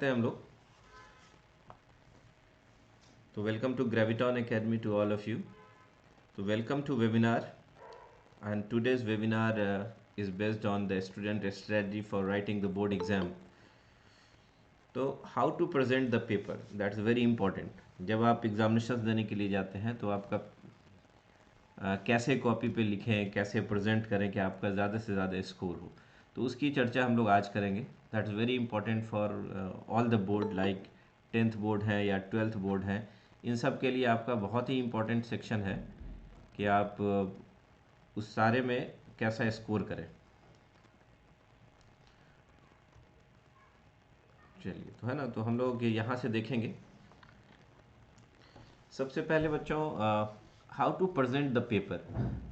हैं हम लोग। तो welcome to Graviton academy to all of you. तो welcome to webinar and today's webinar is based on the student strategy for writing the board exam. तो how to present the paper, that's very important. जब आप examination देने के लिए जाते हैं तो आपका कैसे कॉपी पे लिखें, कैसे प्रेजेंट करें कि आपका ज़्यादा से ज़्यादा स्कोर हो, तो उसकी चर्चा हम लोग आज करेंगे। That's very important for all the board, like 10th board है या 12th बोर्ड है। इन सब के लिए आपका बहुत ही इम्पोर्टेंट सेक्शन है कि आप उस सारे में कैसा स्कोर करें। चलिए, तो है ना, तो हम लोग यहाँ से देखेंगे। सबसे पहले बच्चों, how to present the paper.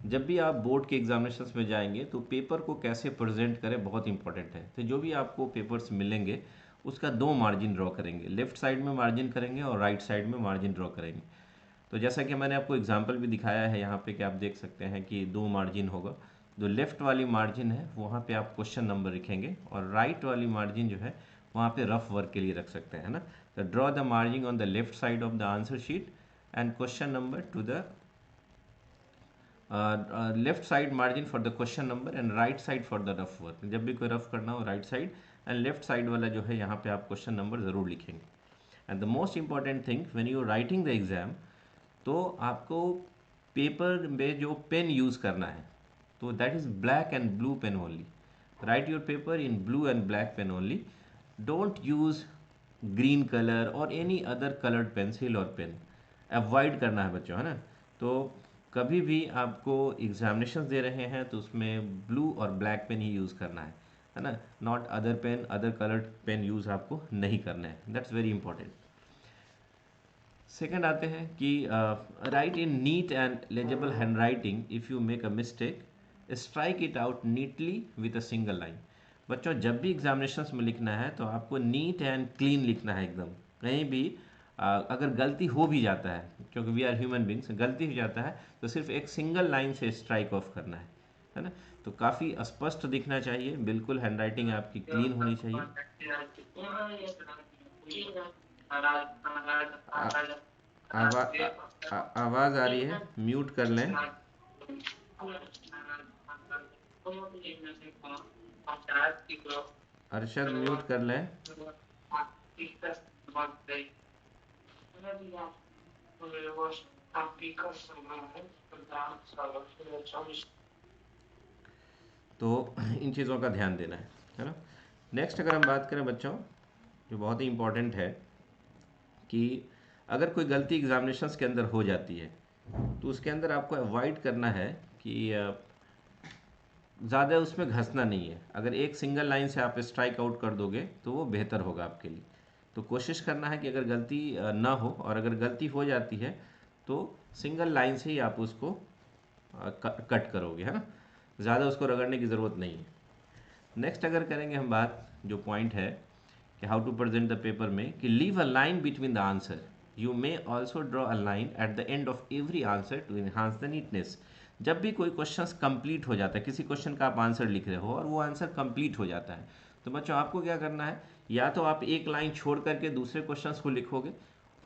जब भी आप बोर्ड के एग्जामिनेशंस में जाएंगे तो पेपर को कैसे प्रेजेंट करें बहुत इंपॉर्टेंट है। तो जो भी आपको पेपर्स मिलेंगे उसका दो मार्जिन ड्रॉ करेंगे, लेफ्ट साइड में मार्जिन करेंगे और राइट साइड में मार्जिन ड्रॉ करेंगे। तो जैसा कि मैंने आपको एग्जाम्पल भी दिखाया है यहाँ पे कि आप देख सकते हैं कि दो मार्जिन होगा। जो लेफ्ट वाली मार्जिन है वहाँ पे आप क्वेश्चन नंबर लिखेंगे और राइट वाली मार्जिन जो है वहाँ पे रफ वर्क के लिए रख सकते हैं ना। तो draw the margin on the left side of the answer sheet and question number to the left side margin for the question number and right side for the rough work। जब भी कोई रफ करना हो right side and left side वाला जो है यहाँ पे आप क्वेश्चन नंबर ज़रूर लिखेंगे। And the most important thing when you writing the exam, तो आपको पेपर में जो पेन यूज़ करना है तो that is black and blue pen only. Write your paper in blue and black pen only. Don't use green colour or any other coloured pencil or pen. Avoid करना है बच्चों, है ना। तो कभी भी आपको एग्जामिनेशन दे रहे हैं तो उसमें ब्लू और ब्लैक पेन ही यूज़ करना है ना। Not other pen, other coloured pen use आपको नहीं करना है। That's very important. सेकेंड आते हैं कि write in neat and legible hand writing. If you make a mistake, strike it out neatly with a single line. बच्चों, जब भी एग्जामिनेशंस में लिखना है तो आपको नीट एंड क्लीन लिखना है एकदम। कहीं भी अगर गलती हो भी जाता है, क्योंकि वी आर ह्यूमन बींग्स, गलती हो जाता है तो सिर्फ एक सिंगल लाइन से स्ट्राइक ऑफ करना है ना। तो काफ़ी स्पष्ट दिखना चाहिए, बिल्कुल हैंड राइटिंग आपकी क्लीन होनी चाहिए। आवाज़ आ रही है, म्यूट कर लें। अरशद, म्यूट कर लें। तो इन चीज़ों का ध्यान देना है ना। नेक्स्ट अगर हम बात करें बच्चों, जो बहुत ही इम्पोर्टेंट है कि अगर कोई गलती एग्जामिनेशंस के अंदर हो जाती है तो उसके अंदर आपको अवॉइड करना है कि ज़्यादा उसमें घसना नहीं है। अगर एक सिंगल लाइन से आप स्ट्राइक आउट कर दोगे तो वो बेहतर होगा आपके लिए। तो कोशिश करना है कि अगर गलती ना हो, और अगर गलती हो जाती है तो सिंगल लाइन से ही आप उसको कट करोगे, है ना। ज़्यादा उसको रगड़ने की ज़रूरत नहीं है। नेक्स्ट अगर करेंगे हम बात, जो पॉइंट है कि how to present the paper में, कि leave a line between the answer. You may also draw a line at the end of every answer to enhance the neatness. जब भी कोई क्वेश्चन कंप्लीट हो जाता है, किसी क्वेश्चन का आप आंसर लिख रहे हो और वो आंसर कंप्लीट हो जाता है, तो बच्चों आपको क्या करना है, या तो आप एक लाइन छोड़ करके दूसरे क्वेश्चन को लिखोगे,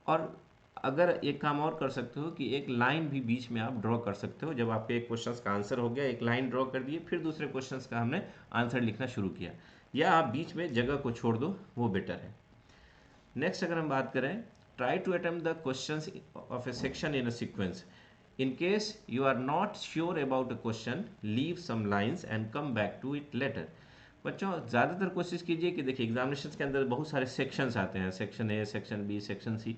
और अगर एक काम और कर सकते हो कि एक लाइन भी बीच में आप ड्रॉ कर सकते हो। जब आपके एक क्वेश्चन का आंसर हो गया, एक लाइन ड्रॉ कर दिए, फिर दूसरे क्वेश्चन का हमने आंसर लिखना शुरू किया, या आप बीच में जगह को छोड़ दो, वो बेटर है। नेक्स्ट अगर हम बात करें, try to attempt the questions of a section in a sequence. In case you are not sure about a question, leave some lines and come back to it later. बच्चों, ज़्यादातर कोशिश कीजिए कि देखिए एग्जामिनेशन के अंदर बहुत सारे सेक्शंस आते हैं, section A, section B, section C.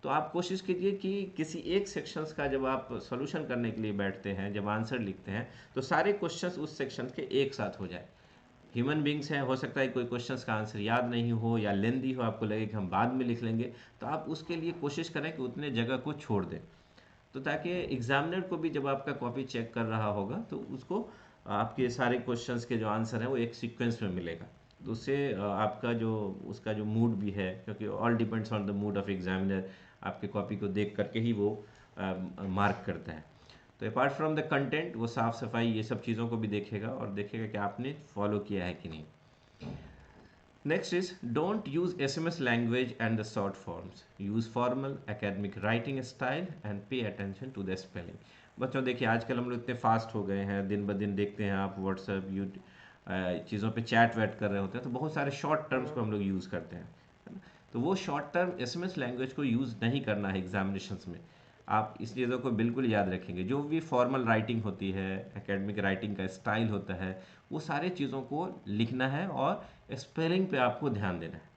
तो आप कोशिश कीजिए कि किसी एक सेक्शंस का जब आप सॉल्यूशन करने के लिए बैठते हैं, जब आंसर लिखते हैं, तो सारे क्वेश्चंस उस सेक्शन के एक साथ हो जाए। ह्यूमन बींग्स हैं, हो सकता है कोई क्वेश्चंस का आंसर याद नहीं हो या लेंदी हो, आपको लगे कि हम बाद में लिख लेंगे, तो आप उसके लिए कोशिश करें कि उतने जगह को छोड़ दें। तो ताकि एग्जामिनर को भी जब आपका कॉपी चेक कर रहा होगा तो उसको आपके सारे क्वेश्चंस के जो आंसर हैं वो एक सीक्वेंस में मिलेगा। तो उससे आपका जो उसका जो मूड भी है, क्योंकि all depends on the mood off examiner, आपके कॉपी को देख करके ही वो मार्क करता है। तो अपार्ट फ्रॉम द कंटेंट, वो साफ़ सफाई ये सब चीज़ों को भी देखेगा और देखेगा कि आपने फॉलो किया है कि नहीं। Next is don't use SMS language and the short forms. Use formal academic writing style and pay attention to the spelling. बच्चों देखिए आजकल हम लोग इतने फास्ट हो गए हैं, दिन ब दिन देखते हैं आप व्हाट्सएप चीज़ों पे चैट वैट कर रहे होते हैं, तो बहुत सारे शॉर्ट टर्म्स को हम लोग यूज़ करते हैं, है ना? तो वो शॉर्ट टर्म एसएमएस लैंग्वेज को यूज़ नहीं करना है एग्जामिनेशंस में। आप इस चीज़ों को बिल्कुल याद रखेंगे। जो भी फॉर्मल राइटिंग होती है, एकेडमिक राइटिंग का स्टाइल होता है, वो सारे चीज़ों को लिखना है और स्पेलिंग पे आपको ध्यान देना है।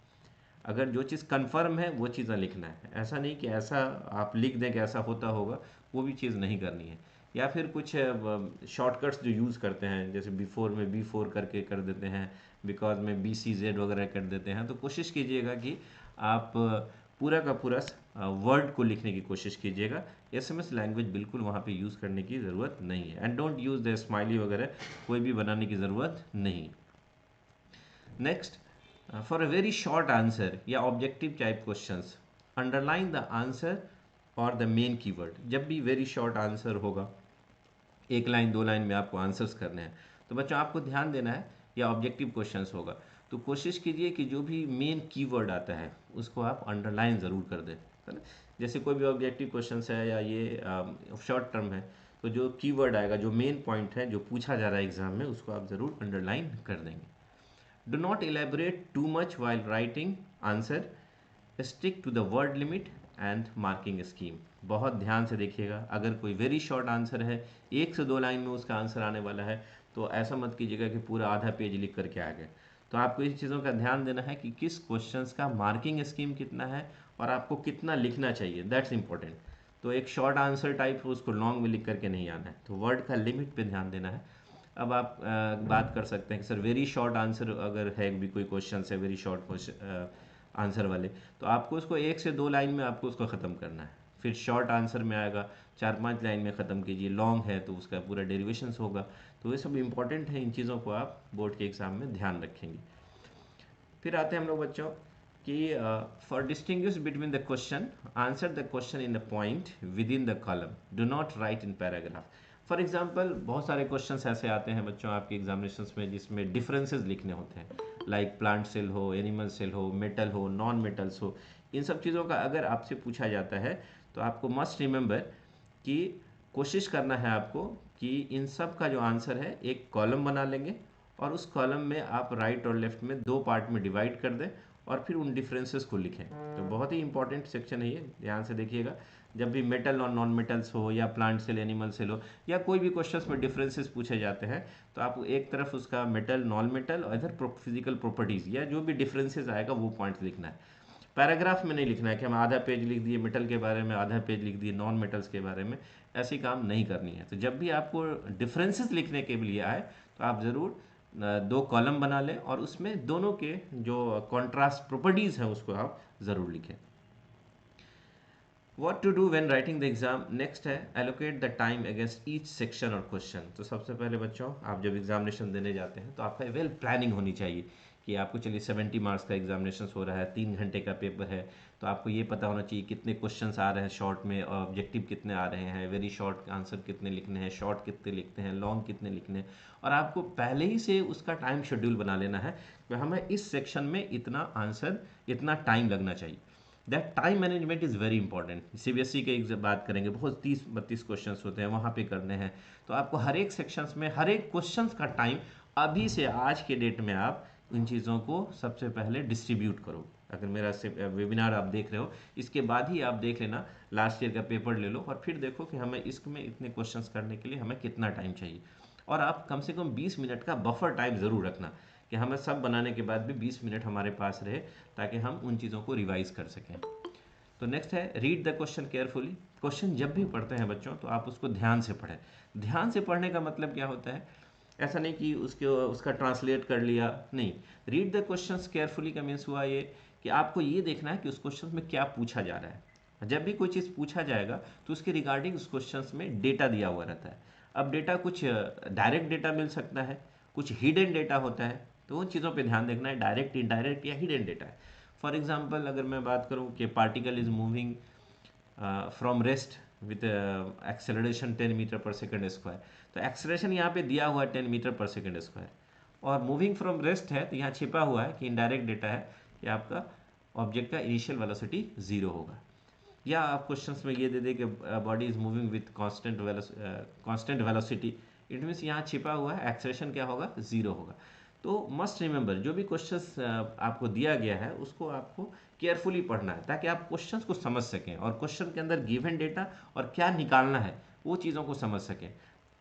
अगर जो चीज़ कंफर्म है वो चीज़ें लिखना है, ऐसा नहीं कि ऐसा आप लिख दें कि ऐसा होता होगा, वो भी चीज़ नहीं करनी है। या फिर कुछ शॉर्टकट्स जो यूज़ करते हैं, जैसे बिफोर में B4 करके कर देते हैं, बिकॉज में BCZ वगैरह कर देते हैं, तो कोशिश कीजिएगा कि आप पूरा का पूरा वर्ड को लिखने की कोशिश कीजिएगा। एसएमएस लैंग्वेज बिल्कुल वहाँ पे यूज़ करने की ज़रूरत नहीं है। And don't use the smiley वगैरह कोई भी बनाने की ज़रूरत नहीं। Next, for a very short answer या objective type questions, underline the answer और द मेन कीवर्ड। जब भी वेरी शॉर्ट आंसर होगा, एक लाइन दो लाइन में आपको आंसर्स करने हैं, तो बच्चों आपको ध्यान देना है, या ऑब्जेक्टिव क्वेश्चंस होगा तो कोशिश कीजिए कि जो भी मेन कीवर्ड आता है उसको आप अंडरलाइन ज़रूर कर दें, है ना? जैसे कोई भी ऑब्जेक्टिव क्वेश्चंस है या ये शॉर्ट टर्म है, तो जो कीवर्ड आएगा, जो मेन पॉइंट है जो पूछा जा रहा है एग्जाम में, उसको आप ज़रूर अंडरलाइन कर देंगे। Do not elaborate too much while writing answer, stick to the word limit and marking scheme. बहुत ध्यान से देखिएगा, अगर कोई वेरी शॉर्ट आंसर है, 1 से 2 लाइन में उसका आंसर आने वाला है, तो ऐसा मत कीजिएगा कि पूरा आधा पेज लिख करके आ गए। तो आपको इस चीज़ों का ध्यान देना है कि किस क्वेश्चंस का मार्किंग स्कीम कितना है और आपको कितना लिखना चाहिए, दैट्स इंपॉर्टेंट। तो एक शॉर्ट आंसर टाइप उसको लॉन्ग में लिख करके नहीं आना है, तो वर्ड का लिमिट पे ध्यान देना है। अब आप बात कर सकते हैं कि सर वेरी शॉर्ट आंसर अगर है भी कोई क्वेश्चन है वेरी शॉर्ट क्वेश्चन आंसर वाले, तो आपको उसको 1 से 2 लाइन में आपको उसको ख़त्म करना है। फिर शॉर्ट आंसर में आएगा 4-5 लाइन में ख़त्म कीजिए, लॉन्ग है तो उसका पूरा डेरिवेशंस होगा। तो ये सब इंपॉर्टेंट है, इन चीज़ों को आप बोर्ड के एग्ज़ाम में ध्यान रखेंगे। फिर आते हैं हम लोग बच्चों कि for distinguish between the question, answer the question in the point with in the column, do not right in paragraph. For example बहुत सारे क्वेश्चंस ऐसे आते हैं बच्चों आपके एग्जामिनेशंस में जिसमें डिफरेंसेस लिखने होते हैं, लाइक प्लांट सेल हो, एनिमल सेल हो, मेटल हो, नॉन मेटल्स हो। इन सब चीज़ों का अगर आपसे पूछा जाता है तो आपको मस्ट रिमेंबर कि कोशिश करना है आपको कि इन सब का जो आंसर है एक कॉलम बना लेंगे और उस कॉलम में आप राइट और लेफ्ट में 2 पार्ट में डिवाइड कर दें और फिर उन डिफरेंसेस को लिखें। तो बहुत ही इंपॉर्टेंट सेक्शन है ये, ध्यान से देखिएगा। जब भी मेटल और नॉन मेटल्स हो या प्लांट सेल, एनिमल सेल हो, या कोई भी क्वेश्चंस में डिफरेंसेस पूछे जाते हैं, तो आपको एक तरफ उसका मेटल, नॉन मेटल और इधर फिजिकल प्रॉपर्टीज़ या जो भी डिफरेंसेस आएगा वो पॉइंट्स लिखना है। पैराग्राफ में नहीं लिखना है कि हम आधा पेज लिख दिए मेटल के बारे में, आधा पेज लिख दिए नॉन मेटल्स के बारे में, ऐसी काम नहीं करनी है। तो जब भी आपको डिफरेंसेस लिखने के लिए आए तो आप ज़रूर 2 कॉलम बना लें और उसमें दोनों के जो कॉन्ट्रास्ट प्रॉपर्टीज़ हैं उसको आप ज़रूर लिखें। What to do when writing the exam? Next है allocate the time against each section और क्वेश्चन। तो सबसे पहले बच्चों आप जब एग्जामिनेशन देने जाते हैं तो आपका वेल प्लानिंग होनी चाहिए कि आपको चलिए 70 मार्क्स का एग्जामिनेशन हो रहा है, 3 घंटे का पेपर है, तो आपको ये पता होना चाहिए कितने क्वेश्चंस आ रहे हैं शॉर्ट में, ऑब्जेक्टिव कितने आ रहे हैं, वेरी शॉर्ट आंसर कितने लिखने हैं, शॉर्ट कितने लिखते हैं, लॉन्ग कितने लिखने हैं। और आपको पहले ही से उसका टाइम शेड्यूल बना लेना है कि हमें इस सेक्शन में इतना आंसर, इतना टाइम लगना चाहिए। That time management is very important. CBSE के एग्जाम बात करेंगे, बहुत 30-32 क्वेश्चन होते हैं, वहाँ पे करने हैं, तो आपको हर एक सेक्शंस में हर एक क्वेश्चन का टाइम अभी से आज के डेट में आप इन चीज़ों को सबसे पहले डिस्ट्रीब्यूट करो। अगर मेरा वेबिनार आप देख रहे हो, इसके बाद ही आप देख लेना, लास्ट ईयर का पेपर ले लो और फिर देखो कि हमें इसमें इतने क्वेश्चंस करने के लिए हमें कितना टाइम चाहिए। और आप कम से कम 20 मिनट का बफर टाइम ज़रूर रखना कि हमें सब बनाने के बाद भी 20 मिनट हमारे पास रहे, ताकि हम उन चीज़ों को रिवाइज कर सकें। तो नेक्स्ट है read the question carefully. Question जब भी पढ़ते हैं बच्चों तो आप उसको ध्यान से पढ़ें। ध्यान से पढ़ने का मतलब क्या होता है, ऐसा नहीं कि उसका ट्रांसलेट कर लिया, नहीं। रीड द क्वेश्चंस केयरफुली का मीन्स हुआ ये कि आपको ये देखना है कि उस क्वेश्चन में क्या पूछा जा रहा है। जब भी कोई चीज़ पूछा जाएगा तो उसके रिगार्डिंग उस क्वेश्चन में डेटा दिया हुआ रहता है। अब डेटा कुछ डायरेक्ट डेटा मिल सकता है, कुछ हिडन डेटा होता है, तो उन चीज़ों पे ध्यान देखना है, डायरेक्ट, इनडायरेक्ट या हिडन डेटा है। फॉर एग्जाम्पल अगर मैं बात करूँ कि particle is moving from rest with acceleration 10 metre per second square, तो एक्सेलरेशन यहाँ पे दिया हुआ है 10 मीटर पर सेकेंड स्क्वायर, और मूविंग फ्रॉम रेस्ट है तो यहाँ छिपा हुआ है कि इनडायरेक्ट डेटा है कि आपका ऑब्जेक्ट का इनिशियल वेलोसिटी 0 होगा। या आप क्वेश्चंस में ये दे दें कि body is moving with constant velocity, it means यहाँ छिपा हुआ है एक्सेलरेशन क्या होगा, 0 होगा। तो मस्ट रिमेंबर जो भी क्वेश्चंस आपको दिया गया है उसको आपको केयरफुली पढ़ना है ताकि आप क्वेश्चंस को समझ सकें और क्वेश्चन के अंदर गिवन डेटा और क्या निकालना है वो चीज़ों को समझ सकें,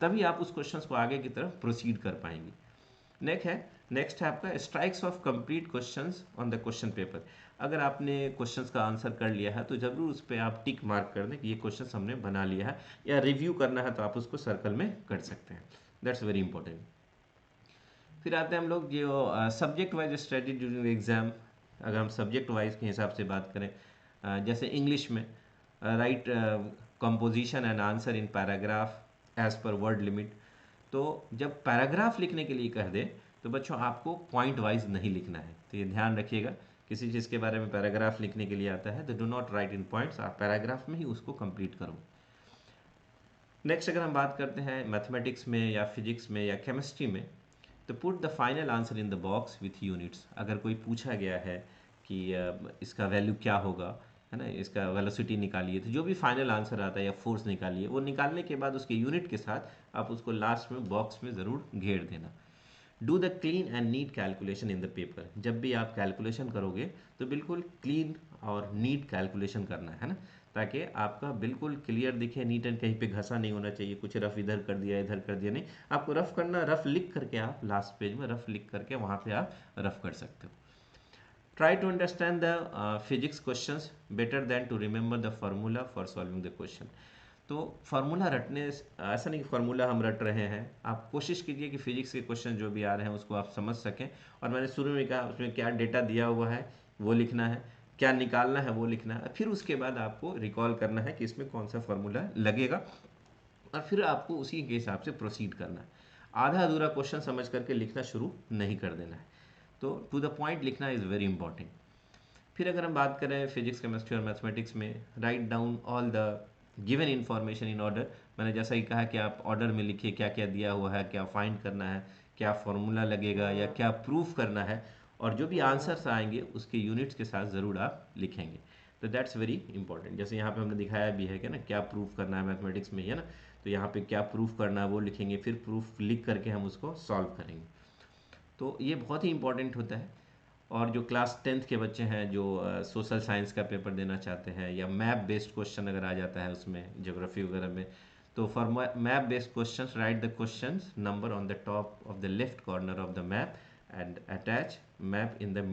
तभी आप उस क्वेश्चंस को आगे की तरफ प्रोसीड कर पाएंगे। नेक्स्ट है आपका strikes of complete questions on the question paper. अगर आपने क्वेश्चंस का आंसर कर लिया है तो जरूर उस पर आप टिक मार्क कर दें कि ये क्वेश्चंस हमने बना लिया है, या रिव्यू करना है तो आप उसको सर्कल में कर सकते हैं। That's very important. फिर आते हैं हम लोग जो subject wise study during exam. अगर हम सब्जेक्ट वाइज के हिसाब से बात करें, जैसे इंग्लिश में write composition and answer in paragraph as per word limit. तो जब पैराग्राफ लिखने के लिए कह दे तो बच्चों आपको पॉइंट वाइज नहीं लिखना है, तो ये ध्यान रखिएगा। किसी चीज़ के बारे में पैराग्राफ लिखने के लिए आता है तो do not right in points, आप पैराग्राफ में ही उसको कंप्लीट करो। नेक्स्ट अगर हम बात करते हैं मैथमेटिक्स में या फिजिक्स में या केमिस्ट्री में, तो put the final answer in the box with units. अगर कोई पूछा गया है कि इसका वैल्यू क्या होगा, है ना, इसका वेलोसिटी निकालिए, तो जो भी फाइनल आंसर आता है या फोर्स निकालिए, वो निकालने के बाद उसके यूनिट के साथ आप उसको लास्ट में बॉक्स में ज़रूर घेर देना। Do the clean and neat calculation in the paper. जब भी आप कैलकुलेशन करोगे तो बिल्कुल क्लीन और नीट कैलकुलेशन करना है ना, ताकि आपका बिल्कुल क्लियर दिखे, नीट एंड कहीं पे घसा नहीं होना चाहिए, कुछ रफ इधर कर दिया इधर कर दिया नहीं। आपको रफ करना, रफ लिख करके आप लास्ट पेज में रफ लिख करके वहाँ पे आप रफ कर सकते हो। Try to understand the physics questions better than to remember the formula for solving the question. तो फार्मूला रटने, ऐसा नहीं कि फार्मूला हम रट रहे हैं, आप कोशिश कीजिए कि फिजिक्स के क्वेश्चन जो भी आ रहे हैं उसको आप समझ सकें। और मैंने शुरू में कहा उसमें क्या डेटा दिया हुआ है वो लिखना है, क्या निकालना है वो लिखना है, फिर उसके बाद आपको रिकॉल करना है कि इसमें कौन सा फार्मूला लगेगा, और फिर आपको उसी के हिसाब से प्रोसीड करना है। आधा अधूरा क्वेश्चन समझ करके लिखना शुरू नहीं कर देना है। तो टू द पॉइंट लिखना इज़ वेरी इंपॉर्टेंट। फिर अगर हम बात करें फिजिक्स केमिस्ट्री और मैथमेटिक्स में, write down all the given information in order. मैंने जैसा ही कहा कि आप ऑर्डर में लिखिए क्या क्या दिया हुआ है, क्या फाइंड करना है, क्या फॉर्मूला लगेगा या क्या प्रूफ करना है, और जो भी आंसर्स आएंगे उसके यूनिट्स के साथ ज़रूर आप लिखेंगे। तो दैट्स वेरी इंपॉर्टेंट। जैसे यहाँ पे हमने दिखाया भी है कि ना क्या प्रूफ करना है मैथमेटिक्स में, है ना, तो यहाँ पे क्या प्रूफ करना है वो लिखेंगे, फिर प्रूफ लिख करके हम उसको सॉल्व करेंगे। तो ये बहुत ही इंपॉर्टेंट होता है। और जो क्लास 10th के बच्चे हैं जो सोशल साइंस का पेपर देना चाहते हैं, या मैप बेस्ड क्वेश्चन अगर आ जाता है उसमें ज्योग्राफी वगैरह में, तो for map based questions right the questions number on the top of the left corner of the map and attach map in the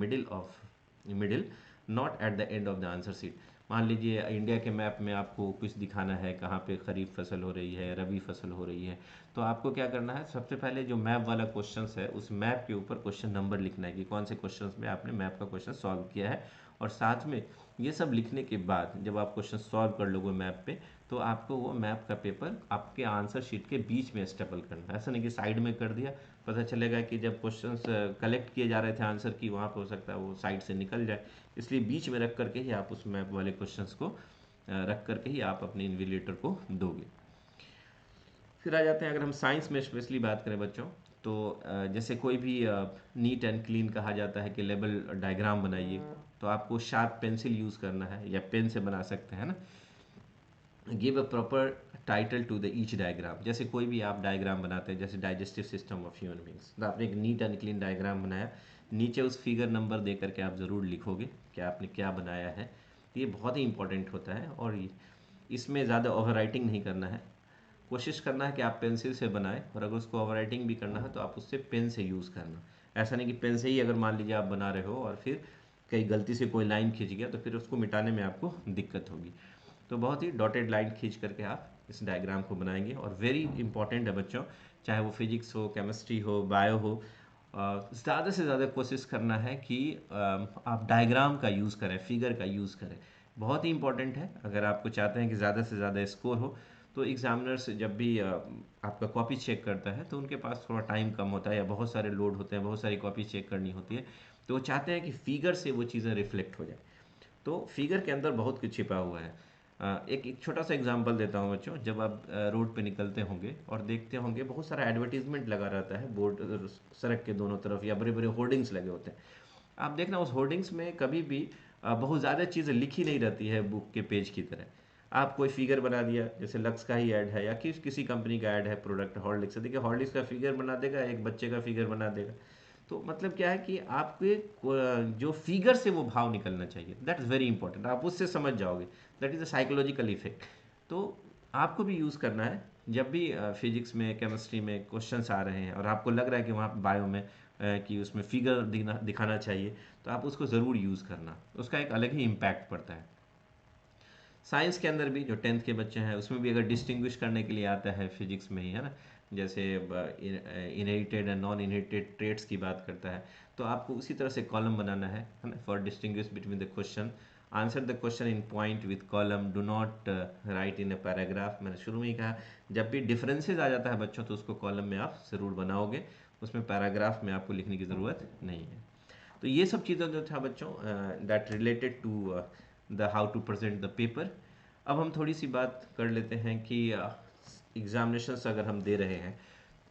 middle, not at the end of the answer sheet. मान लीजिए India के map में आपको कुछ दिखाना है, कहाँ पे खरीफ फसल हो रही है, रबी फसल हो रही है, तो आपको क्या करना है, सबसे पहले जो मैप वाला क्वेश्चंस है उस मैप के ऊपर क्वेश्चन नंबर लिखना है कि कौन से क्वेश्चंस में आपने मैप का क्वेश्चन सॉल्व किया है। और साथ में ये सब लिखने के बाद जब आप क्वेश्चन सॉल्व कर लोगे मैप पे, तो आपको वो मैप का पेपर आपके आंसर शीट के बीच में स्टेपल करना है। ऐसा नहीं कि साइड में कर दिया, पता चलेगा कि जब क्वेश्चंस कलेक्ट किए जा रहे थे आंसर की, वहाँ पर हो सकता है वो साइड से निकल जाए। इसलिए बीच में रख करके ही आप उस मैप वाले क्वेश्चंस को रख करके ही आप अपने इन्विजिलेटर को दोगे। फिर आ जाते हैं, अगर हम साइंस में स्पेशली बात करें बच्चों, तो जैसे कोई भी नीट एंड क्लीन कहा जाता है कि लेवल डायग्राम बनाइए, तो आपको शार्प पेंसिल यूज़ करना है या पेन से बना सकते हैं ना। Give a proper title to the each diagram. जैसे कोई भी आप डायग्राम बनाते हैं, जैसे digestive system of human beings, तो आपने एक नीट एंड क्लीन डायग्राम बनाया, नीचे उस फिगर नंबर दे करके आप ज़रूर लिखोगे कि आपने क्या बनाया है। ये बहुत ही इंपॉर्टेंट होता है, और इसमें ज़्यादा ओवर राइटिंग नहीं करना है। कोशिश करना है कि आप पेंसिल से बनाएं, और अगर उसको ओवर राइटिंग भी करना है तो आप उससे पेन से यूज़ करना। ऐसा नहीं कि पेन से ही अगर मान लीजिए आप बना रहे हो और फिर कहीं गलती से कोई लाइन खींच गया तो फिर उसको मिटाने में आपको दिक्कत होगी। तो बहुत ही डॉटेड लाइन खींच करके आप इस डायग्राम को बनाएंगे। और वेरी इंपॉर्टेंट है बच्चों, चाहे वो फिजिक्स हो, केमिस्ट्री हो, बायो हो, ज़्यादा से ज़्यादा कोशिश करना है कि आप डायग्राम का यूज़ करें, फिगर का यूज़ करें। बहुत ही इंपॉर्टेंट है। अगर आपको चाहते हैं कि ज़्यादा से ज़्यादा स्कोर हो, तो एग्जामिनर्स जब भी आपका कॉपी चेक करता है तो उनके पास थोड़ा टाइम कम होता है या बहुत सारे लोड होते हैं, बहुत सारी कॉपी चेक करनी होती है, तो वो चाहते हैं कि फिगर से वो चीज़ें रिफ्लेक्ट हो जाए। तो फिगर के अंदर बहुत कुछ छिपा हुआ है। एक एक छोटा सा एग्जांपल देता हूँ बच्चों। जब आप रोड पे निकलते होंगे और देखते होंगे बहुत सारा एडवर्टीजमेंट लगा रहता है बोर्ड, सड़क के दोनों तरफ, या बड़े बड़े होर्डिंग्स लगे होते हैं। आप देखना उस होर्डिंग्स में कभी भी बहुत ज़्यादा चीज़ें लिखी नहीं रहती है बुक के पेज की तरह। आप कोई फिगर बना दिया, जैसे लक्स का ही ऐड है या किसी कंपनी का ऐड है, प्रोडक्ट हॉर्लिक्स है, देखिए हॉर्लिक्स का फिगर बना देगा, एक बच्चे का फिगर बना देगा। तो मतलब क्या है कि आपके जो फिगर से वो भाव निकलना चाहिए, दैट इज़ वेरी इंपॉर्टेंट। आप उससे समझ जाओगे, that is a psychological effect. तो आपको भी यूज़ करना है जब भी फिजिक्स में, केमिस्ट्री में क्वेश्चंस आ रहे हैं और आपको लग रहा है कि वहाँ बायो में कि उसमें फिगर दिखाना चाहिए, तो आप उसको ज़रूर यूज़ करना, उसका एक अलग ही इम्पैक्ट पड़ता है। साइंस के अंदर भी जो 10th के बच्चे हैं उसमें भी अगर डिस्टिंग्विश करने के लिए आता है फिजिक्स में ही, है ना, जैसे inherited and non inherited traits की बात करता है, तो आपको उसी तरह से कॉलम बनाना है ना, for distinguish between the question. Answer the question in point with column, do not right in a paragraph. मैंने शुरू में ही कहा, जब भी डिफरेंसेज आ जाता है बच्चों तो उसको कॉलम में आप ज़रूर बनाओगे, उसमें पैराग्राफ में आपको लिखने की ज़रूरत नहीं है। तो ये सब चीज़ें जो था बच्चों, that related to the how to present the paper. अब हम थोड़ी सी बात कर लेते हैं कि एग्ज़ामिनेशंस अगर हम दे रहे हैं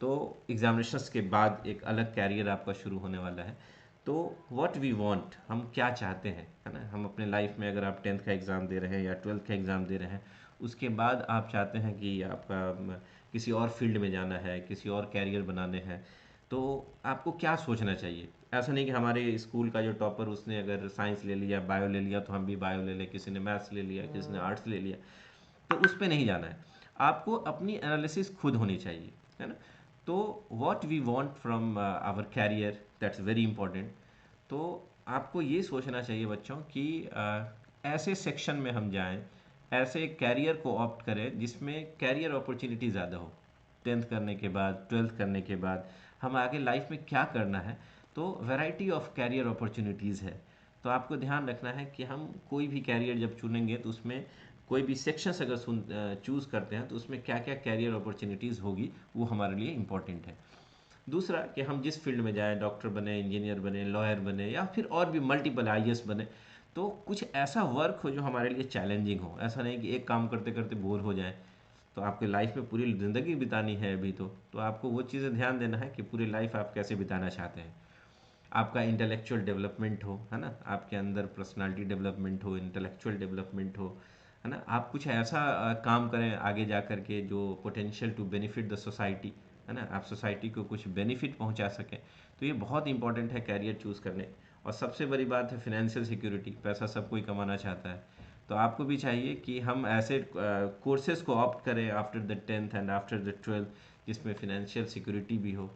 तो एग्ज़ामिनेशंस के बाद एक अलग कैरियर आपका शुरू होने वाला है। तो व्हाट वी वांट, हम क्या चाहते हैं, है ना, हम अपने लाइफ में, अगर आप 10th का एग्ज़ाम दे रहे हैं या 12th का एग्ज़ाम दे रहे हैं, उसके बाद आप चाहते हैं कि आपका किसी और फील्ड में जाना है, किसी और कैरियर बनाने हैं, तो आपको क्या सोचना चाहिए। ऐसा नहीं कि हमारे स्कूल का जो टॉपर उसने अगर साइंस ले लिया, बायो ले लिया, तो हम भी बायो ले लें, किसी ने मैथ्स ले लिया, किसी ने आर्ट्स ले लिया, तो उस पे नहीं जाना है। आपको अपनी एनालिसिस खुद होनी चाहिए, है ना। तो what we want from our career, that's very important. तो आपको ये सोचना चाहिए बच्चों कि ऐसे सेक्शन में हम जाएं, ऐसे कैरियर को ऑप्ट करें जिसमें कैरियर अपॉर्चुनिटी ज़्यादा हो। 10th करने के बाद, 12th करने के बाद हम आगे लाइफ में क्या करना है, तो वैरायटी ऑफ कैरियर अपॉर्चुनिटीज़ है। तो आपको ध्यान रखना है कि हम कोई भी कैरियर जब चुनेंगे तो उसमें कोई भी सेक्शंस अगर चूज़ करते हैं तो उसमें क्या क्या कैरियर अपॉर्चुनिटीज़ होगी, वो हमारे लिए इम्पॉर्टेंट है। दूसरा कि हम जिस फील्ड में जाएं, डॉक्टर बने, इंजीनियर बने, लॉयर बने, या फिर और भी मल्टीपल आईएएस बने, तो कुछ ऐसा वर्क हो जो हमारे लिए चैलेंजिंग हो। ऐसा नहीं कि एक काम करते करते बोर हो जाए। तो आपके लाइफ में पूरी ज़िंदगी बितानी है अभी, तो आपको वो चीज़ें ध्यान देना है कि पूरी लाइफ आप कैसे बिताना चाहते हैं। आपका इंटेलेक्चुअल डेवलपमेंट हो, है ना, आपके अंदर पर्सनालिटी डेवलपमेंट हो, इंटेलेक्चुअल डेवलपमेंट हो, है ना, आप कुछ ऐसा काम करें आगे जा कर के जो potential to benefit the society, है ना, आप सोसाइटी को कुछ बेनिफिट पहुंचा सकें। तो ये बहुत इंपॉर्टेंट है कैरियर चूज़ करने। और सबसे बड़ी बात है फिनेंशियल सिक्योरिटी। पैसा सब कोई कमाना चाहता है, तो आपको भी चाहिए कि हम ऐसे कोर्सेज को ऑप्ट करें after the 10th and after the 12th जिसमें फिनेंशियल सिक्योरिटी भी हो।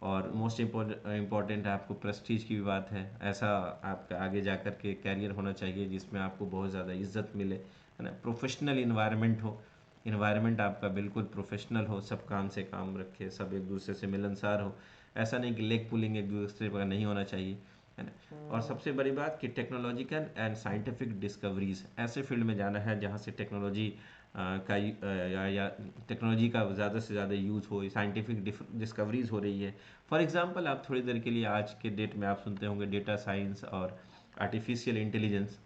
और मोस्ट इम्पॉर्टेंट आपको प्रेस्टीज की भी बात है। ऐसा आपका आगे जा कर के कैरियर होना चाहिए जिसमें आपको बहुत ज़्यादा इज्जत मिले, है ना, प्रोफेशनल इन्वायरमेंट हो, इन्वायरमेंट आपका बिल्कुल प्रोफेशनल हो, सब काम से काम रखे, सब एक दूसरे से मिलनसार हो। ऐसा नहीं कि लेग पुलिंग एक दूसरे पर नहीं होना चाहिए, है ना। और सबसे बड़ी बात कि टेक्नोलॉजिकल एंड साइंटिफिक डिस्कवरीज, ऐसे फील्ड में जाना है जहाँ से टेक्नोलॉजी का या टेक्नोलॉजी का ज़्यादा से ज़्यादा यूज़ हो, साइंटिफिक डिस्कवरीज हो रही है। फॉर एग्जांपल आप थोड़ी देर के लिए, आज के डेट में आप सुनते होंगे डेटा साइंस और आर्टिफिशियल इंटेलिजेंस,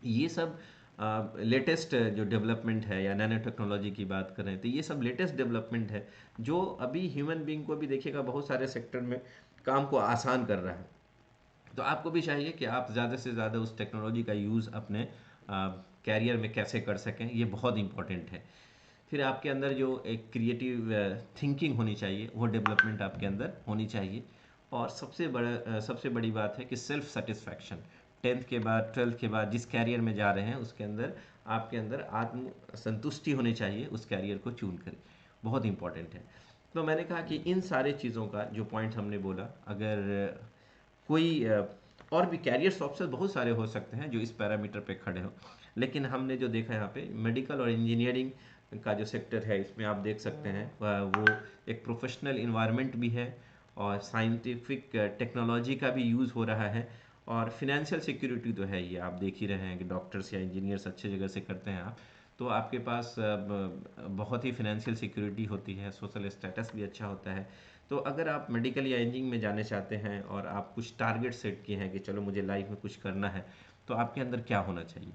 ये सब लेटेस्ट जो डेवलपमेंट है, या नैनो टेक्नोलॉजी की बात करें तो ये सब लेटेस्ट डेवलपमेंट है जो अभी ह्यूमन बींग को भी देखिएगा बहुत सारे सेक्टर में काम को आसान कर रहा है। तो आपको भी चाहिए कि आप ज़्यादा से ज़्यादा उस टेक्नोलॉजी का यूज़ अपने कैरियर में कैसे कर सकें, ये बहुत इंपॉर्टेंट है। फिर आपके अंदर जो एक क्रिएटिव थिंकिंग होनी चाहिए, वो डेवलपमेंट आपके अंदर होनी चाहिए। और सबसे बड़ी बात है कि सेल्फ सेटिस्फैक्शन। 10th के बाद, 12th के बाद जिस कैरियर में जा रहे हैं उसके अंदर आपके अंदर आत्म संतुष्टि होनी चाहिए उस कैरियर को चुन कर, बहुत इंपॉर्टेंट है। तो मैंने कहा कि इन सारे चीज़ों का जो पॉइंट हमने बोला, अगर कोई और भी कैरियर्स ऑप्शन बहुत सारे हो सकते हैं जो इस पैरामीटर पे खड़े हो, लेकिन हमने जो देखा यहाँ पे मेडिकल और इंजीनियरिंग का जो सेक्टर है, इसमें आप देख सकते हैं वो एक प्रोफेशनल इन्वायरमेंट भी है, और साइंटिफिक टेक्नोलॉजी का भी यूज़ हो रहा है, और फिनेंशियल सिक्योरिटी तो है ही, आप देख ही रहे हैं कि डॉक्टर्स या इंजीनियर्स अच्छे जगह से करते हैं आप, तो आपके पास बहुत ही फिनेंशियल सिक्योरिटी होती है, सोशल स्टेटस भी अच्छा होता है। तो अगर आप मेडिकल या इंजीनियरिंग में जाने चाहते हैं और आप कुछ टारगेट सेट किए हैं कि चलो मुझे लाइफ में कुछ करना है, तो आपके अंदर क्या होना चाहिए।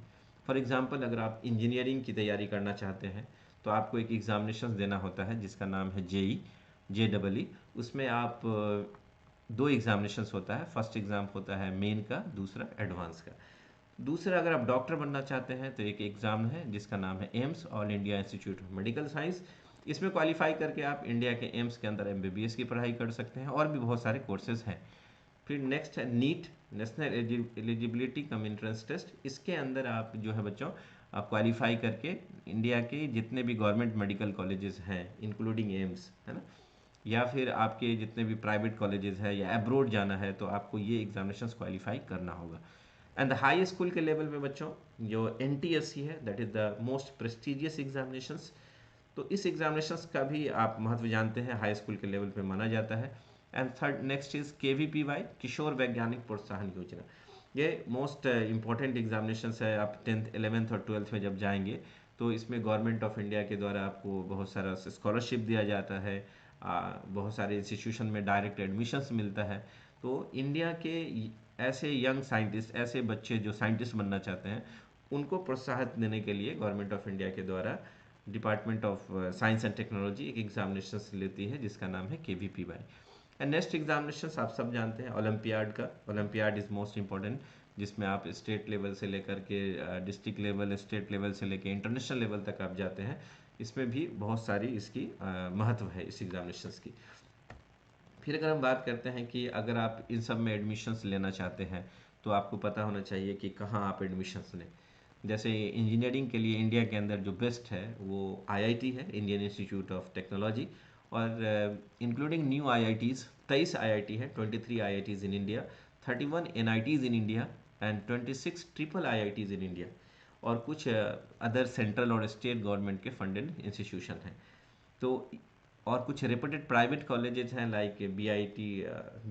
फॉर एग्जांपल अगर आप इंजीनियरिंग की तैयारी करना चाहते हैं तो आपको एक एग्जामिनेशन देना होता है जिसका नाम है जेई, JEE। उसमें आप दो एग्जामिनेशंस होता है, फर्स्ट एग्ज़ाम होता है मेन का, दूसरा एडवांस का। दूसरा अगर आप डॉक्टर बनना चाहते हैं तो एक एग्ज़ाम है जिसका नाम है AIIMS, all India institute of medical science. इसमें क्वालिफाई करके आप इंडिया के एम्स के अंदर MBBS की पढ़ाई कर सकते हैं, और भी बहुत सारे कोर्सेज हैं। फिर नेक्स्ट है NEET, national eligibility cum entrance test. इसके अंदर आप जो है बच्चों, आप क्वालिफाई करके इंडिया के जितने भी गवर्नमेंट मेडिकल कॉलेजेस हैं इंक्लूडिंग एम्स, है ना, या फिर आपके जितने भी प्राइवेट कॉलेजेस हैं या अब्रोड जाना है, तो आपको ये एग्जामिनेशंस क्वालिफाई करना होगा। एंड द हाई स्कूल के लेवल पे बच्चों जो NTSC है, that is the most prestigious examinations. तो इस एग्जामिनेशंस का भी आप महत्व जानते हैं, हाई स्कूल के लेवल पे माना जाता है। And third next is KVPY, किशोर वैज्ञानिक प्रोत्साहन योजना। ये मोस्ट इंपॉर्टेंट एग्जामिनेशंस है। आप 10th 11th और 12th में जब जाएंगे तो इसमें गवर्नमेंट ऑफ इंडिया के द्वारा आपको बहुत सारा स्कॉलरशिप दिया जाता है, बहुत सारे इंस्टीट्यूशन में डायरेक्ट एडमिशन्स मिलता है। तो इंडिया के ऐसे यंग साइंटिस्ट, ऐसे बच्चे जो साइंटिस्ट बनना चाहते हैं, उनको प्रोत्साहित देने के लिए गवर्नमेंट ऑफ इंडिया के द्वारा department of science and technology एक एग्जामिनेशन लेती है जिसका नाम है KVPY। एंड नेक्स्ट एग्जामिनेशन आप सब जानते हैं ओलंपियाड का। ओलंपियाड इज़ मोस्ट इंपॉर्टेंट, जिसमें आप स्टेट लेवल से लेकर के डिस्ट्रिक्ट लेवल, स्टेट लेवल से लेकर इंटरनेशनल लेवल तक आप जाते हैं। इसमें भी बहुत सारी इसकी महत्व है इस एग्जामिनेशंस की। फिर अगर हम बात करते हैं कि अगर आप इन सब में एडमिशन्स लेना चाहते हैं तो आपको पता होना चाहिए कि कहाँ आप एडमिशन्स लें। जैसे इंजीनियरिंग के लिए इंडिया के अंदर जो बेस्ट है वो IIT है, इंडियन इंस्टीट्यूट ऑफ टेक्नोलॉजी। और इंक्लूडिंग न्यू IITs 23 IIT है, 23 IITs in India, 31 NITs in India and 26 triple IITs in India, और कुछ अदर सेंट्रल और स्टेट गवर्नमेंट के फंडेड इंस्टीट्यूशन हैं। तो और कुछ रेपुटेड प्राइवेट कॉलेजेस हैं लाइक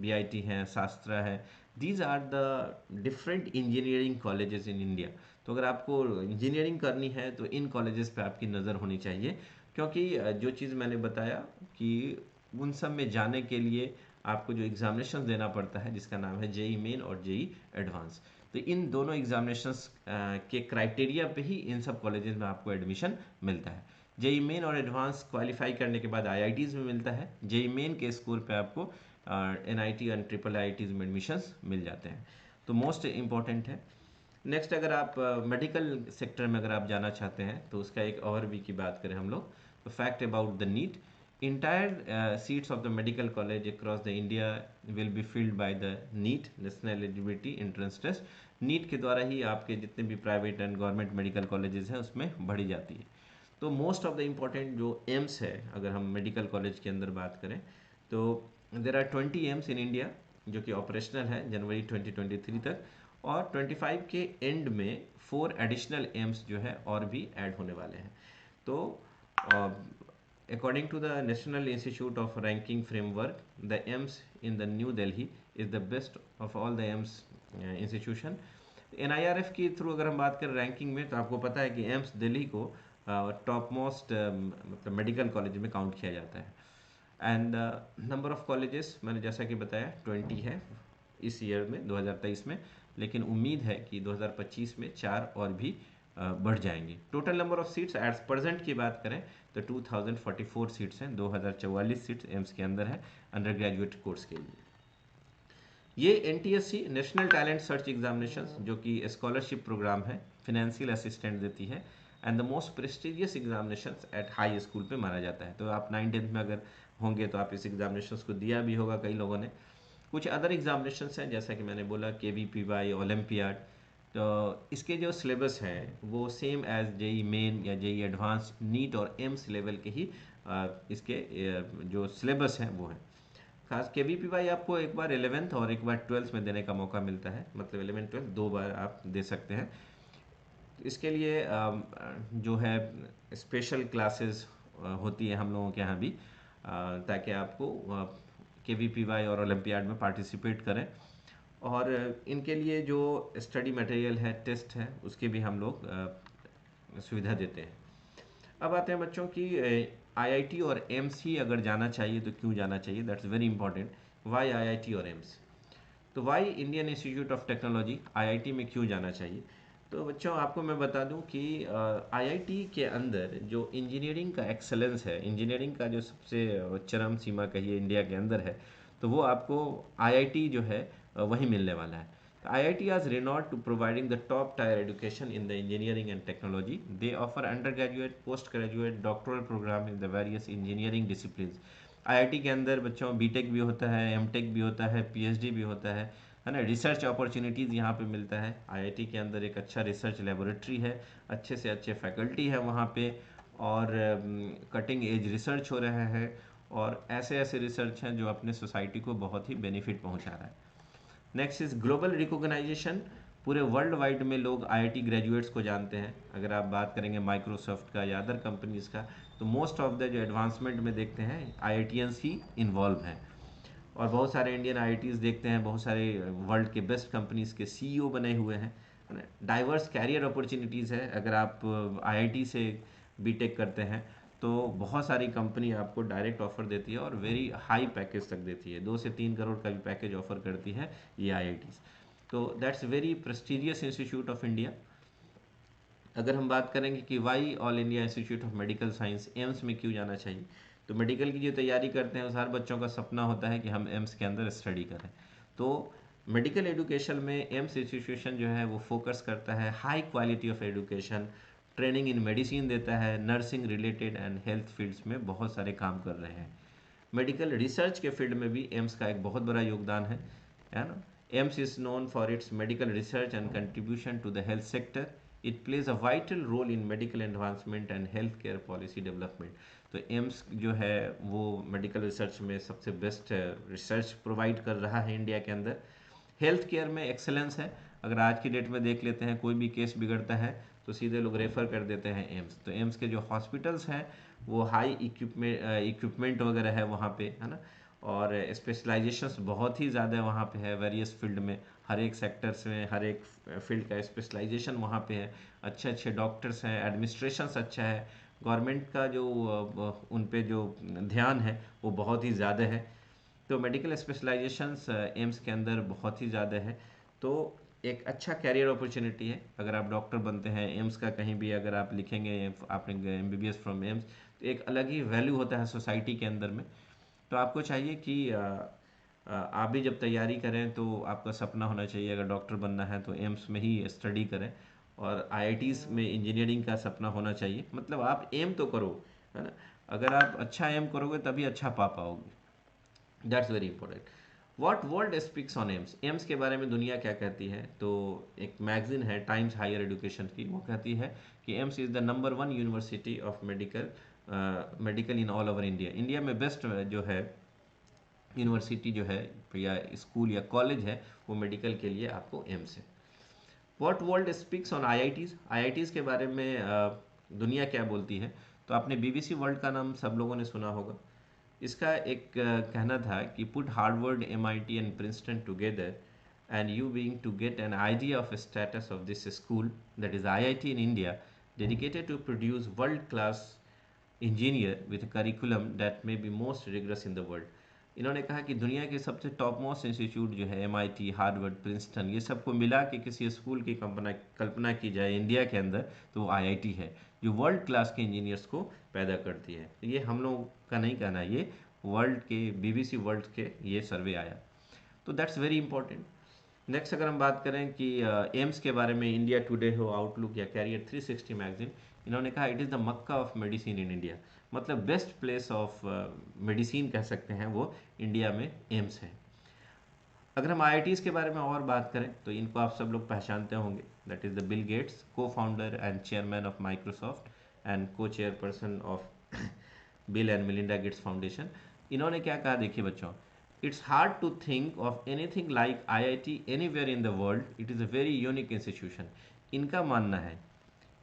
BIT हैं, शास्त्रा है। These are the different engineering colleges in India. तो अगर आपको इंजीनियरिंग करनी है तो इन कॉलेजेस पे आपकी नज़र होनी चाहिए, क्योंकि जो चीज़ मैंने बताया कि उन सब में जाने के लिए आपको जो एग्जामिनेशन देना पड़ता है जिसका नाम है JEE मेन और JEE एडवांस। तो इन दोनों एग्जामिनेशंस के क्राइटेरिया पे ही इन सब कॉलेजेस में आपको एडमिशन मिलता है। JEE मेन और एडवांस क्वालिफाई करने के बाद IITs में मिलता है। JEE मेन के स्कोर पे आपको NIT और ट्रिपल IITs में एडमिशन्स मिल जाते हैं। तो मोस्ट इम्पॉर्टेंट है। नेक्स्ट अगर आप मेडिकल सेक्टर में अगर आप जाना चाहते हैं तो उसका एक ओवरव्यू की बात करें हम लोग, तो fact about the NEET, entire seats of the medical college across the India will be filled by the NEET, National Eligibility Entrance Test। NEET के द्वारा ही आपके जितने भी private and government medical colleges हैं उसमें बढ़ी जाती है। तो मोस्ट ऑफ द इम्पॉर्टेंट जो एम्स है, अगर हम मेडिकल कॉलेज के अंदर बात करें तो there are 20 AIIMS in India जो कि ऑपरेशनल है जनवरी 2023 तक, और 25 के एंड में 4 एडिशनल एम्स जो है और भी ऐड होने वाले हैं। तो according to the National Institute of Ranking Framework, the AIIMS in the New Delhi is the best of all the AIIMS institution। NIRF के थ्रू अगर हम बात करें रैंकिंग में तो आपको पता है कि एम्स दिल्ली को टॉप मोस्ट मतलब मेडिकल कॉलेज में काउंट किया जाता है। एंड नंबर ऑफ कॉलेजेस मैंने जैसा कि बताया 20 है इस ईयर में 2023 में, लेकिन उम्मीद है कि 2025 में 4 और भी बढ़ जाएंगे। Total number of seats at present की बात करें तो 2044 सीट्स हैं, 2044 सीट्स एम्स के अंदर है अंडर ग्रेजुएट कोर्स के लिए। ये NTSC national talent search examination जो कि स्कॉलरशिप प्रोग्राम है, फिनेंशियल असिस्टेंट देती है, and the most prestigious examination at high school पे माना जाता है। तो आप 9th-10th में अगर होंगे तो आप इस एग्जामिनेशन को दिया भी होगा कई लोगों ने। कुछ अदर एग्जामिनेशन हैं जैसा कि मैंने बोला KVPY, ओलंपियाड। तो इसके जो सिलेबस हैं वो सेम एज JEE मेन या JEE एडवांस, नीट और एम्स लेवल के ही इसके जो सिलेबस हैं वो हैं। खास KVPY आपको एक बार 11th और एक बार 12th में देने का मौका मिलता है, मतलब 11 12 दो बार आप दे सकते हैं। इसके लिए जो है स्पेशल क्लासेस होती है हम लोगों के यहाँ भी, ताकि आपको KVPY और ओलंपियाड में पार्टिसिपेट करें। और इनके लिए जो स्टडी मटेरियल है, टेस्ट है, उसकी भी हम लोग सुविधा देते हैं। अब आते हैं बच्चों की IIT और एम्स ही अगर जाना चाहिए तो क्यों जाना चाहिए, that's very important. Why IIT और एम्स? तो why Indian institute of technology IIT में क्यों जाना चाहिए? तो बच्चों आपको मैं बता दूं कि आईआईटी के अंदर जो इंजीनियरिंग का एक्सेलेंस है, इंजीनियरिंग का जो सबसे चरम सीमा कहिए इंडिया के अंदर है, तो वो आपको आईआईटी जो है वही मिलने वाला है। IIT is renowned to providing the top tier education in the engineering and technology. They offer undergraduate, postgraduate, doctoral program in the various engineering disciplines. IIT के अंदर बच्चों बीटेक भी होता है, एमटेक भी होता है, पीएचडी भी होता है ना। रिसर्च अपॉर्चुनिटीज़ यहाँ पे मिलता है। आईआईटी के अंदर एक अच्छा रिसर्च लेबोरेटरी है, अच्छे से अच्छे फैकल्टी है वहाँ पे, और कटिंग एज रिसर्च हो रहा है, और ऐसे ऐसे रिसर्च हैं जो अपने सोसाइटी को बहुत ही बेनिफिट पहुँचा रहा है। Next is global recognization. पूरे वर्ल्ड वाइड में लोग आईआईटी ग्रेजुएट्स को जानते हैं। अगर आप बात करेंगे माइक्रोसॉफ्ट का या अदर कंपनीज का, तो मोस्ट ऑफ द जो एडवांसमेंट में देखते हैं आईआईटियंस ही इन्वॉल्व हैं। और बहुत सारे इंडियन आईआईटीज देखते हैं, बहुत सारे वर्ल्ड के बेस्ट कंपनीज के सीईओ बने हुए हैं। डाइवर्स कैरियर अपॉर्चुनिटीज़ है। अगर आप आईआईटी से बीटेक करते हैं तो बहुत सारी कंपनी आपको डायरेक्ट ऑफर देती है और वेरी हाई पैकेज तक देती है, 2 से 3 करोड़ का भी पैकेज ऑफर करती है ये आईआईटीज। तो that's very prestigious institute of India. अगर हम बात करेंगे कि why all India institute of medical science AIIMS में क्यों जाना चाहिए, तो मेडिकल की जो तैयारी करते हैं उस हर बच्चों का सपना होता है कि हम एम्स के अंदर स्टडी करें। तो मेडिकल एजुकेशन में एम्स इंस्टीट्यूशन जो है वो फोकस करता है high quality of education, training in medicine देता है, nursing related and health fields में बहुत सारे काम कर रहे हैं। मेडिकल रिसर्च के फील्ड में भी एम्स का एक बहुत बड़ा योगदान है ना। AIIMS is known for its medical research and contribution to the health sector. It plays a vital role in medical advancement and health care policy development. तो एम्स जो है वो मेडिकल रिसर्च में सबसे बेस्ट रिसर्च प्रोवाइड कर रहा है India के अंदर। हेल्थ केयर में एक्सेलेंस है। अगर आज की डेट में देख लेते हैं, कोई भी केस बिगड़ता है तो सीधे लोग रेफ़र कर देते हैं एम्स। तो एम्स के जो हॉस्पिटल्स हैं वो हाई इक्विपमेंट वगैरह है वहाँ पे, है ना। और स्पेशलाइजेशंस बहुत ही ज़्यादा वहाँ पे है वेरियस फील्ड में, हर एक सेक्टर्स में हर एक फील्ड का स्पेशलाइजेशन वहाँ पे है। अच्छे अच्छे डॉक्टर्स हैं, एडमिनिस्ट्रेशंस अच्छा है, गवर्नमेंट का जो उन पे जो ध्यान है वो बहुत ही ज़्यादा है। तो मेडिकल स्पेशलाइजेशंस एम्स के अंदर बहुत ही ज़्यादा है। तो एक अच्छा कैरियर अपॉर्चुनिटी है। अगर आप डॉक्टर बनते हैं एम्स का, कहीं भी अगर आप लिखेंगे आपने एमबीबीएस फ्रॉम एम्स, तो एक अलग ही वैल्यू होता है सोसाइटी के अंदर में। तो आपको चाहिए कि आप भी जब तैयारी करें तो आपका सपना होना चाहिए, अगर डॉक्टर बनना है तो एम्स में ही स्टडी करें। और आईआईटीज़ में इंजीनियरिंग का सपना होना चाहिए। मतलब आप एम तो करो, है ना। अगर आप अच्छा एम करोगे तभी अच्छा पा पाओगे। That's very important. What world speaks on AIIMS. AIIMS के बारे में दुनिया क्या कहती है, तो एक मैगजीन है टाइम्स हायर एजुकेशन की, वो कहती है कि AIIMS is the number 1 university of medical in all over India. India में बेस्ट जो है यूनिवर्सिटी जो है या स्कूल या कॉलेज है वो मेडिकल के लिए आपको एम्स है। What world speaks on IITs. IITs के बारे में दुनिया क्या बोलती है, तो आपने बीबीसी वर्ल्ड का नाम सब लोगों ने सुना होगा। इसका एक कहना था कि put Harvard, MIT and Princeton together and you being to get an idea of the status of this school, that is IIT in India, dedicated to produce world class engineer with a curriculum that may be most rigorous in the world। इन्होंने कहा कि दुनिया के सबसे top most institute जो है MIT, Harvard, Princeton, ये सबको मिला के किसी स्कूल की कल्पना की जाए इंडिया के अंदर तो वो आईआईटी है, जो वर्ल्ड क्लास के इंजीनियर्स को पैदा करती है। ये हम लोग का नहीं कहना, ये वर्ल्ड के बीबीसी वर्ल्ड के ये सर्वे आया। तो दैट्स वेरी इंपॉर्टेंट। नेक्स्ट अगर हम बात करें कि एम्स के बारे में, इंडिया टुडे हो, आउटलुक या कैरियर 360 मैगजीन, इन्होंने कहा it is the Mecca of medicine in India. मतलब बेस्ट प्लेस ऑफ मेडिसिन कह सकते हैं वो इंडिया में एम्स है। अगर हम आईआईटीज़ के बारे में और बात करें तो इनको आप सब लोग पहचानते होंगे। That is the Bill Gates, co founder and chairman of Microsoft and co chairperson of Bill and Melinda Gates foundation. इन्होंने क्या कहा देखिए बच्चों, it's hard to think of anything like IIT anywhere in the world, it is a very unique institution. इनका मानना है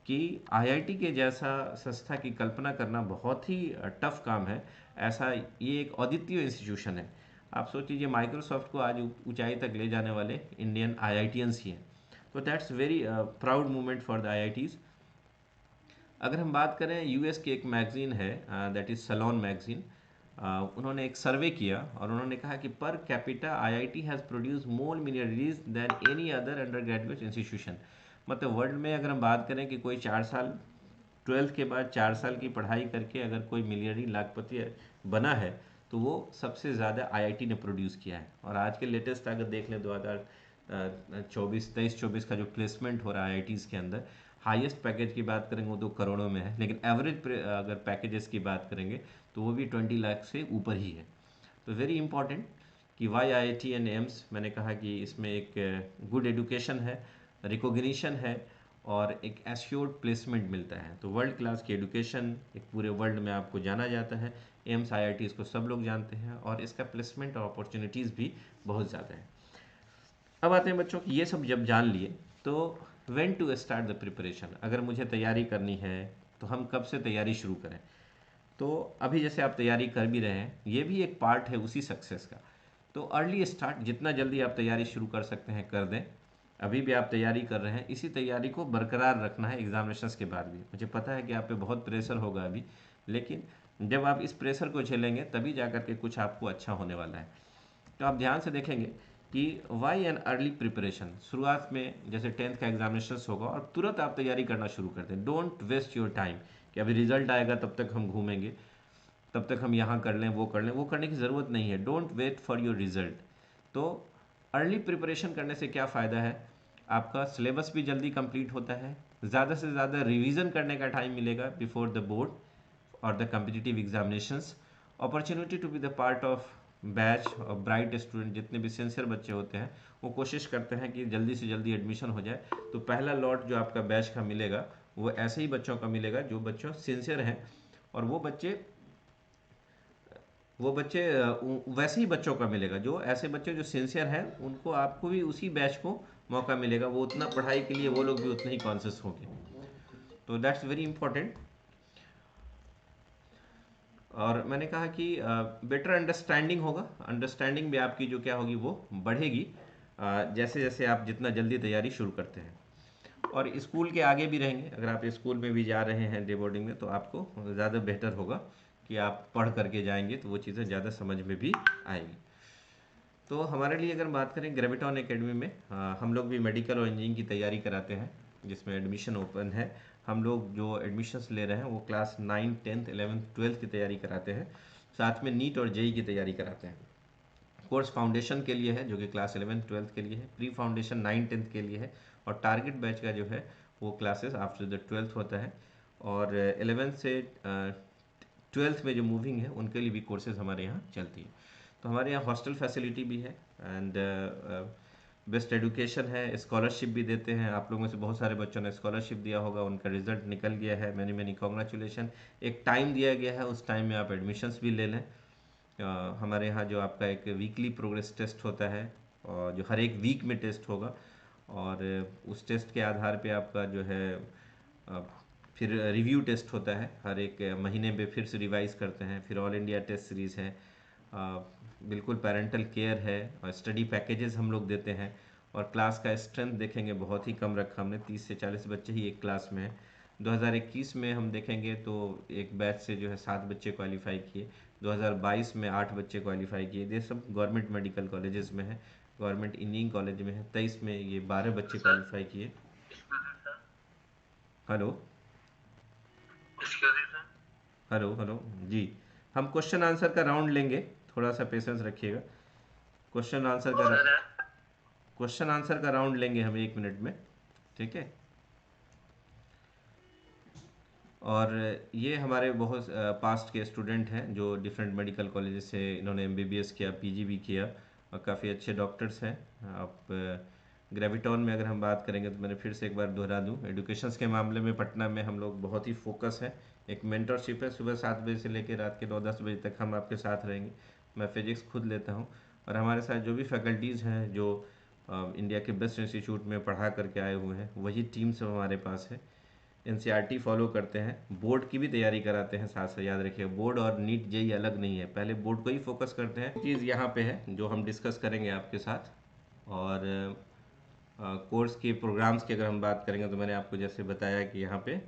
कि IIT के जैसा संस्था की कल्पना करना बहुत ही टफ काम है। ऐसा ये एक अद्वितीय इंस्टीट्यूशन है। आप सोच लीजिए माइक्रोसॉफ्ट को आज ऊंचाई तक ले जाने वाले इंडियन आईआईटियंस ही हैं। तो that's very proud moment for the IITs. अगर हम बात करें यूएस की एक मैगजीन है दैट इज़ सलोन मैगजीन, उन्होंने एक सर्वे किया और उन्होंने कहा कि per capita IIT has produce more millionaires than any other under graduate institution. मतलब वर्ल्ड में अगर हम बात करें कि कोई 4 साल 12th के बाद 4 साल की पढ़ाई करके अगर कोई मिलियनरी लाखपति बना है तो वो सबसे ज़्यादा आईआईटी ने प्रोड्यूस किया है। और आज के लेटेस्ट अगर देख लें 2024 का जो प्लेसमेंट हो रहा है आईआईटीज़ के अंदर, हाईएस्ट पैकेज की बात करेंगे वो तो करोड़ों में है, लेकिन एवरेज अगर पैकेजेस की बात करेंगे तो वो भी 20 लाख से ऊपर ही है। तो वेरी इंपॉर्टेंट कि वाई आईआईटी एंड एम्स, मैंने कहा कि इसमें एक गुड एजुकेशन है, रिकॉग्निशन है और एक एश्योर्ड प्लेसमेंट मिलता है। तो वर्ल्ड क्लास की एजुकेशन एक पूरे वर्ल्ड में आपको जाना जाता है, एम्स आईआईटी इसको सब लोग जानते हैं और इसका प्लेसमेंट और अपॉर्चुनिटीज़ भी बहुत ज़्यादा है। अब आते हैं बच्चों कि ये सब जब जान लिए तो when to start the preparation. अगर मुझे तैयारी करनी है तो हम कब से तैयारी शुरू करें। तो अभी जैसे आप तैयारी कर भी रहे हैं, ये भी एक पार्ट है उसी सक्सेस का। तो अर्ली स्टार्ट, जितना जल्दी आप तैयारी शुरू कर सकते हैं कर दें। अभी भी आप तैयारी कर रहे हैं, इसी तैयारी को बरकरार रखना है एग्जामिनेशंस के बाद भी। मुझे पता है कि आप पे बहुत प्रेशर होगा अभी, लेकिन जब आप इस प्रेशर को झेलेंगे तभी जा कर के कुछ आपको अच्छा होने वाला है। तो आप ध्यान से देखेंगे कि वाई एन अर्ली प्रिपरेशन। शुरुआत में जैसे 10th का एग्जामिनेशंस होगा और तुरंत आप तैयारी करना शुरू कर दें। डोंट वेस्ट योर टाइम कि अभी रिजल्ट आएगा तब तक हम घूमेंगे, तब तक हम यहाँ कर लें वो कर लें, वो करने की ज़रूरत नहीं है। Don't wait for your result. तो अर्ली प्रिपरेशन करने से क्या फ़ायदा है, आपका सिलेबस भी जल्दी कंप्लीट होता है, ज़्यादा से ज़्यादा रिवीजन करने का टाइम मिलेगा बिफोर द बोर्ड और the competitive examinations. Opportunity to be the part of batch और ब्राइट स्टूडेंट, जितने भी सिंसियर बच्चे होते हैं वो कोशिश करते हैं कि जल्दी से जल्दी एडमिशन हो जाए। तो पहला लॉट जो आपका बैच का मिलेगा वो ऐसे ही बच्चों का मिलेगा जो बच्चों सिंसियर हैं, और वो बच्चे वैसे ही बच्चों का मिलेगा जो ऐसे बच्चे जो सिंसियर हैं, उनको आपको भी उसी बैच को मौका मिलेगा। वो उतना पढ़ाई के लिए वो लोग भी उतने ही कॉन्शियस होंगे। तो दैट्स वेरी इंपॉर्टेंट। और मैंने कहा कि बेटर अंडरस्टैंडिंग होगा, अंडरस्टैंडिंग भी आपकी जो क्या होगी वो बढ़ेगी जैसे जैसे आप जितना जल्दी तैयारी शुरू करते हैं। और स्कूल के आगे भी रहेंगे, अगर आप स्कूल में भी जा रहे हैं डे बोर्डिंग में तो आपको ज़्यादा बेहतर होगा कि आप पढ़ करके जाएंगे तो वो चीज़ें ज़्यादा समझ में भी आएंगी। तो हमारे लिए अगर बात करें ग्रेविटॉन एकेडमी में, हम लोग भी मेडिकल और इंजीनियरिंग की तैयारी कराते हैं जिसमें एडमिशन ओपन है। हम लोग जो एडमिशन्स ले रहे हैं वो क्लास 9, 10th, 11th, 12th की तैयारी कराते हैं, साथ में नीट और जेई की तैयारी कराते हैं। कोर्स फाउंडेशन के लिए है जो कि क्लास 11th 12th के लिए है, प्री फाउंडेशन 9 10th के लिए है, और टारगेट बैच का जो है वो क्लासेस आफ्टर द 12th होता है। और 11th से 12th में जो मूविंग है उनके लिए भी कोर्सेज हमारे यहाँ चलती है। तो हमारे यहाँ हॉस्टल फैसिलिटी भी है एंड बेस्ट एजुकेशन है, स्कॉलरशिप भी देते हैं। आप लोगों में से बहुत सारे बच्चों ने स्कॉलरशिप दिया होगा, उनका रिजल्ट निकल गया है, मैनी मैनी कॉन्ग्रेचुलेशन। एक टाइम दिया गया है, उस टाइम में आप एडमिशन्स भी ले लें। हमारे यहाँ जो आपका एक वीकली प्रोग्रेस टेस्ट होता है और जो हर एक वीक में टेस्ट होगा, और उस टेस्ट के आधार पे आपका जो है फिर रिव्यू टेस्ट होता है, हर एक महीने पे फिर से रिवाइज करते हैं। फिर ऑल इंडिया टेस्ट सीरीज़ है, बिल्कुल पेरेंटल केयर है और स्टडी पैकेजेस हम लोग देते हैं। और क्लास का स्ट्रेंथ देखेंगे बहुत ही कम रखा हमने, 30 से 40 बच्चे ही एक क्लास में हैं। 2021 में हम देखेंगे तो एक बैच से जो है 7 बच्चे क्वालिफाई किए, 2022 में 8 बच्चे क्वालिफाई किए। ये सब गवर्नमेंट मेडिकल कॉलेजेस में है, गवर्नमेंट इंजीनियरिंग कॉलेज में है। 23 में ये 12 बच्चे क्वालिफाई किए। हेलो हेलो हेलो जी। हम क्वेश्चन आंसर का राउंड लेंगे, थोड़ा सा पेशेंस रखिएगा। क्वेश्चन आंसर का क्वेश्चन आंसर का राउंड लेंगे हम 1 मिनट में, ठीक है। और ये हमारे बहुत पास्ट के स्टूडेंट हैं जो डिफरेंट मेडिकल कॉलेजेस से इन्होंने एमबीबीएस किया, पीजी भी किया और काफ़ी अच्छे डॉक्टर्स हैं। आप ग्रेविटॉन में अगर हम बात करेंगे तो मैंने फिर से एक बार दोहरा दूं, एजुकेशंस के मामले में पटना में हम लोग बहुत ही फोकस है। एक मेंटरशिप है, सुबह 7 बजे से लेकर रात के 9-10 बजे तक हम आपके साथ रहेंगे। मैं फिजिक्स खुद लेता हूँ और हमारे साथ जो भी फैकल्टीज़ हैं जो इंडिया के बेस्ट इंस्टीट्यूट में पढ़ा करके आए हुए हैं, वही टीम सब हमारे पास है। एनसीईआरटी फॉलो करते हैं, बोर्ड की भी तैयारी कराते हैं साथ से। याद रखिए बोर्ड और नीट जेई अलग नहीं है, पहले बोर्ड को ही फोकस करते हैं। चीज़ यहाँ पे है जो हम डिस्कस करेंगे आपके साथ। और कोर्स के प्रोग्राम्स की अगर हम बात करेंगे तो मैंने आपको जैसे बताया कि यहाँ पे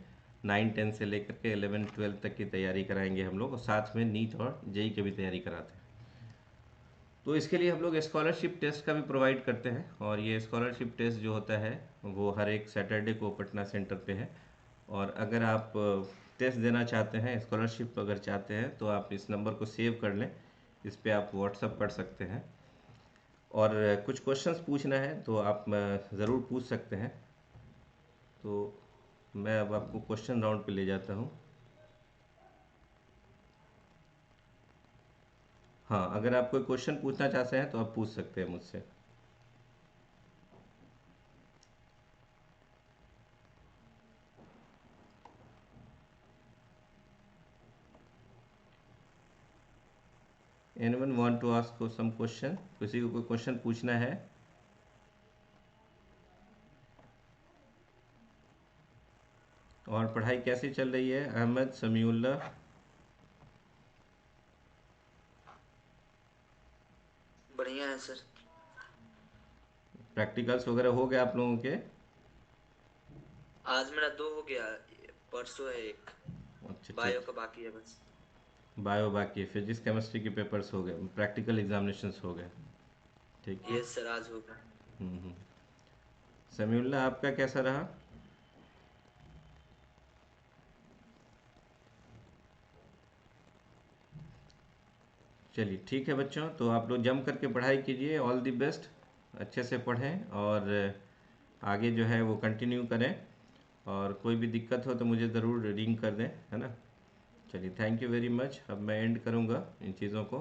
9-10 से लेकर के 11-12 तक की तैयारी कराएंगे हम लोग, और साथ में नीट और जेई की भी तैयारी कराते हैं। तो इसके लिए हम लोग स्कॉलरशिप टेस्ट का भी प्रोवाइड करते हैं, और ये स्कॉलरशिप टेस्ट जो होता है वो हर एक सैटरडे को पटना सेंटर पे है। और अगर आप टेस्ट देना चाहते हैं, स्कॉलरशिप अगर चाहते हैं, तो आप इस नंबर को सेव कर लें, इस पे आप व्हाट्सअप कर सकते हैं। और कुछ क्वेश्चंस पूछना है तो आप ज़रूर पूछ सकते हैं। तो मैं अब आपको क्वेश्चन राउंड पे ले जाता हूँ। हाँ, अगर आप कोई क्वेश्चन पूछना चाहते हैं तो आप पूछ सकते हैं मुझसे। Anyone want to ask some question? किसी को कोई क्वेश्चन पूछना है? और पढ़ाई कैसी चल रही है अहमद समीउल्ला? बढ़िया है सर। प्रैक्टिकल्स वगैरह हो गए आप लोगों के? आज मेरा दो हो गया, परसों है एक। अच्छा, बायो ठीक। का बाकी है बस। बायो बाकी है, फिजिक्स केमिस्ट्री के पेपर्स हो गए, प्रैक्टिकल एग्जामिनेशंस हो गए। ठीक है। यस सर, आज होगा। हम्म। समीउल्ला आपका कैसा रहा? चलिए ठीक है बच्चों, तो आप लोग जम करके पढ़ाई कीजिए, ऑल दी बेस्ट। अच्छे से पढ़ें और आगे जो है वो कंटिन्यू करें। और कोई भी दिक्कत हो तो मुझे ज़रूर रिंग कर दें, है ना। चलिए, थैंक यू वेरी मच। अब मैं एंड करूँगा इन चीज़ों को।